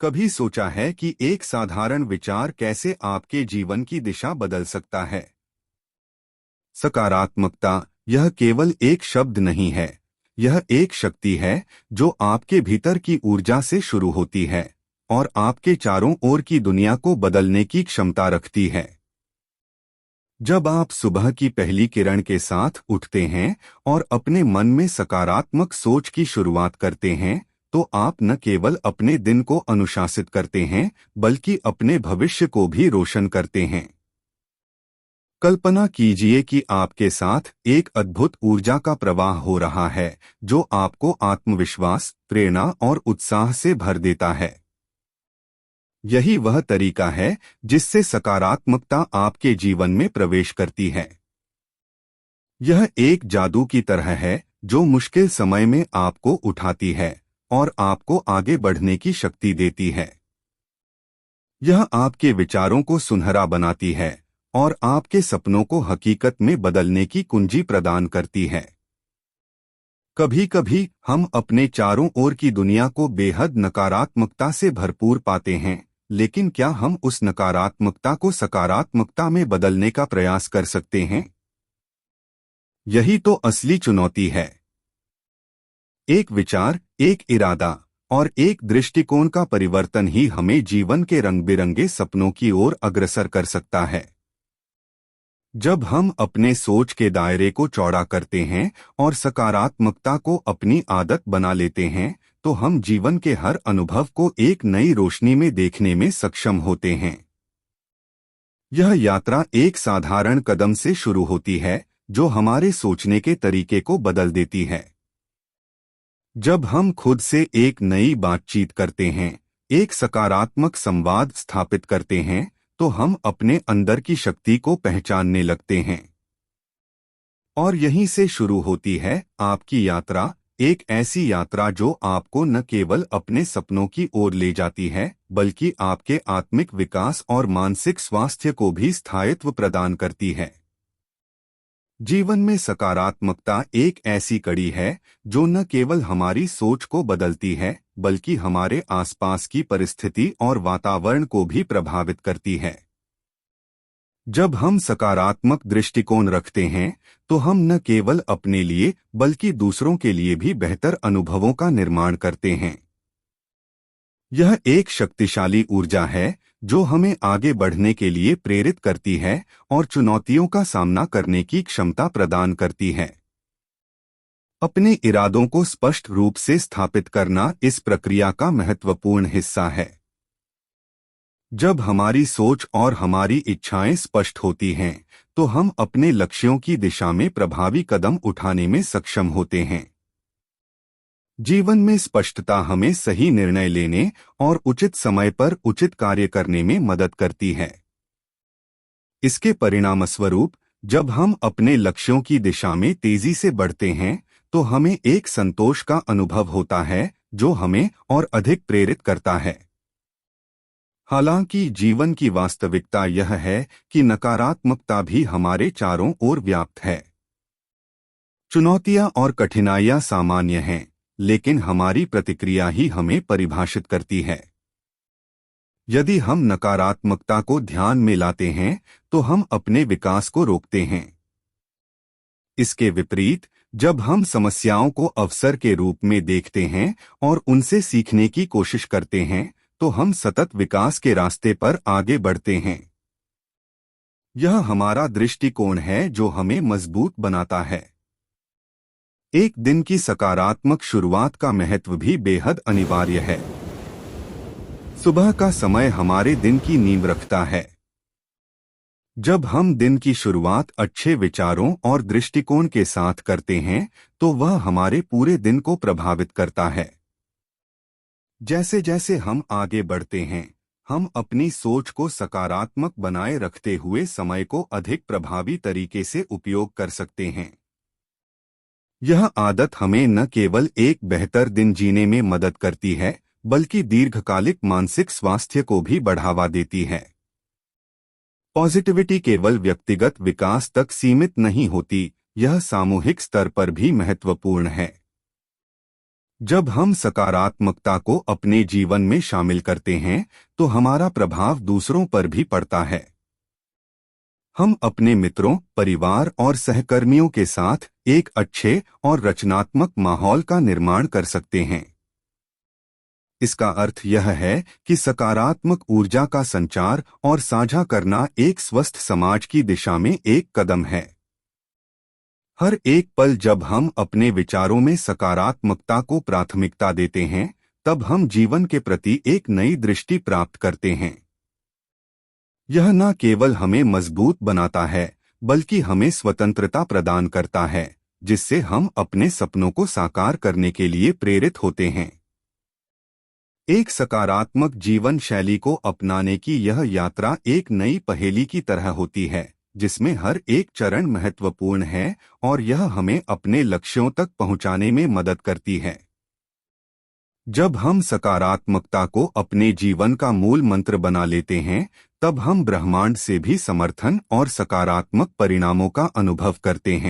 कभी सोचा है कि एक साधारण विचार कैसे आपके जीवन की दिशा बदल सकता है? सकारात्मकता यह केवल एक शब्द नहीं है, यह एक शक्ति है जो आपके भीतर की ऊर्जा से शुरू होती है और आपके चारों ओर की दुनिया को बदलने की क्षमता रखती है। जब आप सुबह की पहली किरण के साथ उठते हैं और अपने मन में सकारात्मक सोच की शुरुआत करते हैं, तो आप न केवल अपने दिन को अनुशासित करते हैं, बल्कि अपने भविष्य को भी रोशन करते हैं। कल्पना कीजिए कि आपके साथ एक अद्भुत ऊर्जा का प्रवाह हो रहा है, जो आपको आत्मविश्वास, प्रेरणा और उत्साह से भर देता है। यही वह तरीका है जिससे सकारात्मकता आपके जीवन में प्रवेश करती है। यह एक जादू की तरह है जो मुश्किल समय में आपको उठाती है और आपको आगे बढ़ने की शक्ति देती है। यह आपके विचारों को सुनहरा बनाती है और आपके सपनों को हकीकत में बदलने की कुंजी प्रदान करती है। कभी कभी हम अपने चारों ओर की दुनिया को बेहद नकारात्मकता से भरपूर पाते हैं, लेकिन क्या हम उस नकारात्मकता को सकारात्मकता में बदलने का प्रयास कर सकते हैं? यही तो असली चुनौती है। एक विचार, एक इरादा और एक दृष्टिकोण का परिवर्तन ही हमें जीवन के रंग बिरंगे सपनों की ओर अग्रसर कर सकता है। जब हम अपने सोच के दायरे को चौड़ा करते हैं और सकारात्मकता को अपनी आदत बना लेते हैं, तो हम जीवन के हर अनुभव को एक नई रोशनी में देखने में सक्षम होते हैं। यह यात्रा एक साधारण कदम से शुरू होती है, जो हमारे सोचने के तरीके को बदल देती है। जब हम खुद से एक नई बातचीत करते हैं, एक सकारात्मक संवाद स्थापित करते हैं, तो हम अपने अंदर की शक्ति को पहचानने लगते हैं। और यहीं से शुरू होती है आपकी यात्रा, एक ऐसी यात्रा जो आपको न केवल अपने सपनों की ओर ले जाती है, बल्कि आपके आत्मिक विकास और मानसिक स्वास्थ्य को भी स्थायित्व प्रदान करती है। जीवन में सकारात्मकता एक ऐसी कड़ी है जो न केवल हमारी सोच को बदलती है, बल्कि हमारे आसपास की परिस्थिति और वातावरण को भी प्रभावित करती है। जब हम सकारात्मक दृष्टिकोण रखते हैं, तो हम न केवल अपने लिए बल्कि दूसरों के लिए भी बेहतर अनुभवों का निर्माण करते हैं। यह एक शक्तिशाली ऊर्जा है जो हमें आगे बढ़ने के लिए प्रेरित करती है और चुनौतियों का सामना करने की क्षमता प्रदान करती है। अपने इरादों को स्पष्ट रूप से स्थापित करना इस प्रक्रिया का महत्वपूर्ण हिस्सा है। जब हमारी सोच और हमारी इच्छाएं स्पष्ट होती हैं, तो हम अपने लक्ष्यों की दिशा में प्रभावी कदम उठाने में सक्षम होते हैं। जीवन में स्पष्टता हमें सही निर्णय लेने और उचित समय पर उचित कार्य करने में मदद करती है। इसके परिणामस्वरूप, जब हम अपने लक्ष्यों की दिशा में तेजी से बढ़ते हैं, तो हमें एक संतोष का अनुभव होता है जो हमें और अधिक प्रेरित करता है। हालांकि जीवन की वास्तविकता यह है कि नकारात्मकता भी हमारे चारों ओर व्याप्त है। चुनौतियां और कठिनाइयां सामान्य हैं, लेकिन हमारी प्रतिक्रिया ही हमें परिभाषित करती है। यदि हम नकारात्मकता को ध्यान में लाते हैं, तो हम अपने विकास को रोकते हैं। इसके विपरीत, जब हम समस्याओं को अवसर के रूप में देखते हैं और उनसे सीखने की कोशिश करते हैं, तो हम सतत विकास के रास्ते पर आगे बढ़ते हैं। यह हमारा दृष्टिकोण है जो हमें मजबूत बनाता है। एक दिन की सकारात्मक शुरुआत का महत्व भी बेहद अनिवार्य है। सुबह का समय हमारे दिन की नींव रखता है। जब हम दिन की शुरुआत अच्छे विचारों और दृष्टिकोण के साथ करते हैं, तो वह हमारे पूरे दिन को प्रभावित करता है। जैसे जैसे हम आगे बढ़ते हैं, हम अपनी सोच को सकारात्मक बनाए रखते हुए समय को अधिक प्रभावी तरीके से उपयोग कर सकते हैं। यह आदत हमें न केवल एक बेहतर दिन जीने में मदद करती है, बल्कि दीर्घकालिक मानसिक स्वास्थ्य को भी बढ़ावा देती है। पॉजिटिविटी केवल व्यक्तिगत विकास तक सीमित नहीं होती, यह सामूहिक स्तर पर भी महत्वपूर्ण है। जब हम सकारात्मकता को अपने जीवन में शामिल करते हैं तो हमारा प्रभाव दूसरों पर भी पड़ता है। हम अपने मित्रों, परिवार और सहकर्मियों के साथ एक अच्छे और रचनात्मक माहौल का निर्माण कर सकते हैं। इसका अर्थ यह है कि सकारात्मक ऊर्जा का संचार और साझा करना एक स्वस्थ समाज की दिशा में एक कदम है। हर एक पल जब हम अपने विचारों में सकारात्मकता को प्राथमिकता देते हैं, तब हम जीवन के प्रति एक नई दृष्टि प्राप्त करते हैं। यह न केवल हमें मजबूत बनाता है, बल्कि हमें स्वतंत्रता प्रदान करता है, जिससे हम अपने सपनों को साकार करने के लिए प्रेरित होते हैं। एक सकारात्मक जीवन शैली को अपनाने की यह यात्रा एक नई पहेली की तरह होती है, जिसमें हर एक चरण महत्वपूर्ण है और यह हमें अपने लक्ष्यों तक पहुंचाने में मदद करती है। जब हम सकारात्मकता को अपने जीवन का मूल मंत्र बना लेते हैं, तब हम ब्रह्मांड से भी समर्थन और सकारात्मक परिणामों का अनुभव करते हैं।